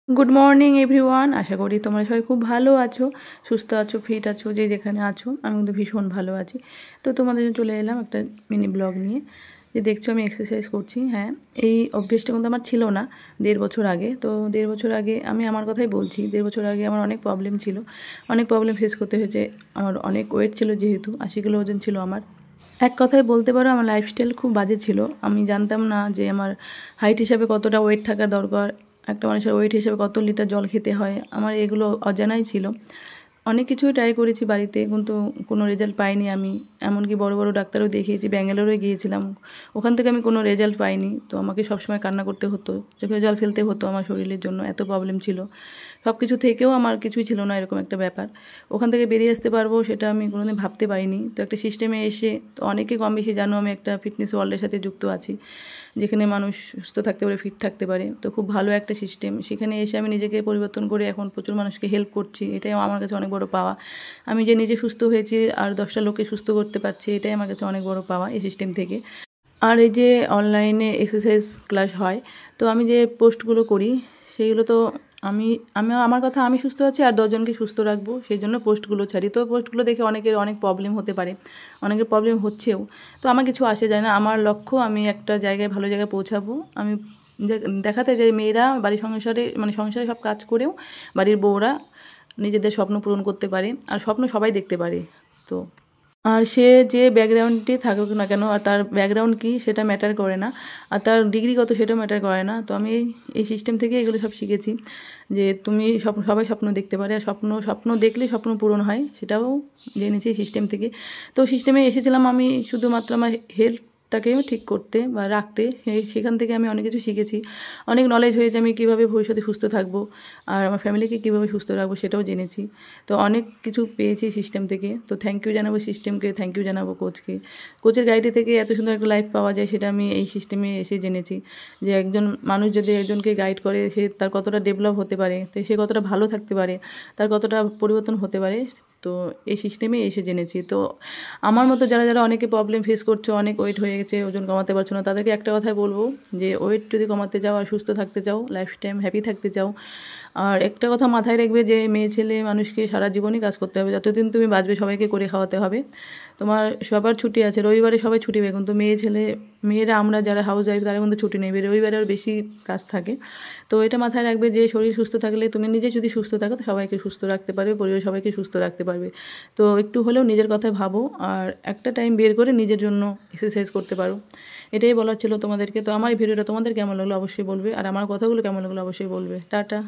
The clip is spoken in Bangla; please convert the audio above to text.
Good morning everyone. আশা করি তোমরা সবাই খুব ভালো আছো, সুস্থ আছো, ফিট আছো, যে যেখানে আছো। আমি কিন্তু ভীষণ ভালো আছি। তো তোমাদের জন্য চলে এলাম একটা মিনি ব্লগ নিয়ে। যে দেখছো আমি এক্সারসাইজ করছি। হ্যাঁ, এই অভ্যেসটা কিন্তু আমার ছিল না 1.5 বছর আগে। তো 1.5 বছর আগে আমি আমার কথাই বলছি, 1.5 বছর আগে আমার অনেক প্রবলেম ছিল, অনেক প্রবলেম ফেস করতে হয়েছে। আমার অনেক ওয়েট ছিল, যেহেতু 80 কিলো ওজন ছিল আমার। এক কথায় বলতে পারো আমার লাইফস্টাইল খুব বাজে ছিল। আমি জানতাম না যে আমার হাইট হিসাবে কতটা ওয়েট থাকা দরকার, একটা মানুষের ওয়েট হিসেবে কত লিটার জল খেতে হয়, আমার এগুলো অজানাই ছিল। অনেক কিছুই ট্রাই করেছি বাড়িতে, কিন্তু কোনো রেজাল্ট পাইনি আমি। এমনকি বড় বড় ডাক্তারও দেখিয়েছি, ব্যাঙ্গালোরে গিয়েছিলাম, ওখান থেকে আমি কোনো রেজাল্ট পাইনি। তো আমাকে সবসময় কান্না করতে হতো, চোখে জল ফেলতে হতো আমার শরীরের জন্য, এত প্রবলেম ছিল। সব কিছু থেকেও আমার কিছুই ছিল না, এরকম একটা ব্যাপার। ওখান থেকে বেরিয়ে আসতে পারবো সেটা আমি কোনোদিন ভাবতে পারিনি। তো একটা সিস্টেমে এসে, তো অনেকে কম বেশি জানো আমি একটা ফিটনেস ওয়ার্ল্ডের সাথে যুক্ত আছি, যেখানে মানুষ সুস্থ থাকতে পারে, ফিট থাকতে পারে। তো খুব ভালো একটা সিস্টেম। সেখানে এসে আমি নিজেকে পরিবর্তন করে এখন প্রচুর মানুষকে হেল্প করছি, এটাই আমার কাছে অনেক বড় পাওয়া। আমি যে নিজে সুস্থ হয়েছি আর 10টা লোককে সুস্থ করতে পারছি, এটাই আমার কাছে অনেক বড় পাওয়া এই সিস্টেম থেকে। আর এই যে অনলাইনে এক্সারসাইজ ক্লাস হয়, তো আমি যে পোস্টগুলো করি সেইগুলো তো আমি আমি আমার কথা, আমি সুস্থ আছি আর 10জনকে সুস্থ রাখবো, সেই জন্য পোস্টগুলো ছাড়ি। তো পোস্টগুলো দেখে অনেকের অনেক প্রবলেম হতে পারে, অনেকের প্রবলেম হচ্ছেও। তো আমার কিছু আসে যায় না, আমার লক্ষ্য আমি একটা জায়গায়, ভালো জায়গায় পৌঁছাবো। আমি দেখাতে যাই মেয়েরা বাড়ির সংসারে, মানে সংসারে সব কাজ করেও বাড়ির বউরা নিজেদের স্বপ্ন পূরণ করতে পারে, আর স্বপ্ন সবাই দেখতে পারে। তো আর সে যে ব্যাকগ্রাউন্ডে থাকুক না কেন, আর তার ব্যাকগ্রাউন্ড কী সেটা ম্যাটার করে না, আর তার ডিগ্রি কত সেটাও ম্যাটার করে না। তো আমি এই সিস্টেম থেকে এগুলো সব শিখেছি, যে তুমি সবাই স্বপ্ন দেখতে পারে, আর স্বপ্ন স্বপ্ন দেখলে স্বপ্ন পূরণ হয়, সেটাও জেনেছি সিস্টেম থেকে। তো সিস্টেমে এসেছিলাম আমি শুধুমাত্র আমার হেলথটাকে ঠিক করতে বা রাখতে। সেখান থেকে আমি অনেক কিছু শিখেছি, অনেক নলেজ হয়েছে আমি কীভাবে ভবিষ্যতে সুস্থ থাকবো আর আমার ফ্যামিলিকে কীভাবে সুস্থ রাখবো সেটাও জেনেছি। তো অনেক কিছু পেয়েছি সিস্টেম থেকে। তো থ্যাংক ইউ জানাবো সিস্টেমকে, থ্যাংক ইউ জানাবো কোচকে। কোচের গাইডে থেকে এত সুন্দর একটা লাইফ পাওয়া যায়, সেটা আমি এই সিস্টেমে এসে জেনেছি। যে একজন মানুষ যদি একজনকে গাইড করে, সে তার কতটা ডেভেলপ হতে পারে, তো সে কতটা ভালো থাকতে পারে, তার কতটা পরিবর্তন হতে পারে, তো এই সিস্টেমে এসে জেনেছি। তো আমার মতো যারা যারা অনেকে প্রবলেম ফেস করছে, অনেক ওয়েট হয়ে গেছে, ওজন কমাতে পারছো না, তাদেরকে একটা কথাই বলবো, যে ওয়েট যদি কমাতে চাও আর সুস্থ থাকতে চাও, লাইফ টাইম হ্যাপি থাকতে চাও, আর একটা কথা মাথায় রাখবে যে মেয়ে ছেলে মানুষকে সারা জীবনই কাজ করতে হবে, যতদিন তুমি বাঁচবে সবাইকে করে খাওয়াতে হবে। তোমার সবার ছুটি আছে, রবিবারে সবাই ছুটি পায়, কিন্তু মেয়েরা আমরা যারা হাউস ওয়াইফ তারা কিন্তু ছুটি নেই, রবিবারে আর বেশি কাজ থাকে। তো এটা মাথায় রাখবে যে শরীর সুস্থ থাকলে, তুমি নিজে যদি সুস্থ থাকো তো সবাইকে সুস্থ রাখতে পারবে, পরিবার সবাইকে সুস্থ রাখতে পারবে। তো একটু হলেও নিজের কথায় ভাবো, আর একটা টাইম বের করে নিজের জন্য এক্সারসাইজ করতে পারো। এটাই বলার ছিল তোমাদেরকে। তো আমার এই ভিডিওটা তোমাদের কেমন লাগলো অবশ্যই বলবে, আর আমার কথাগুলো কেমন লাগলো অবশ্যই বলবে। টাটা।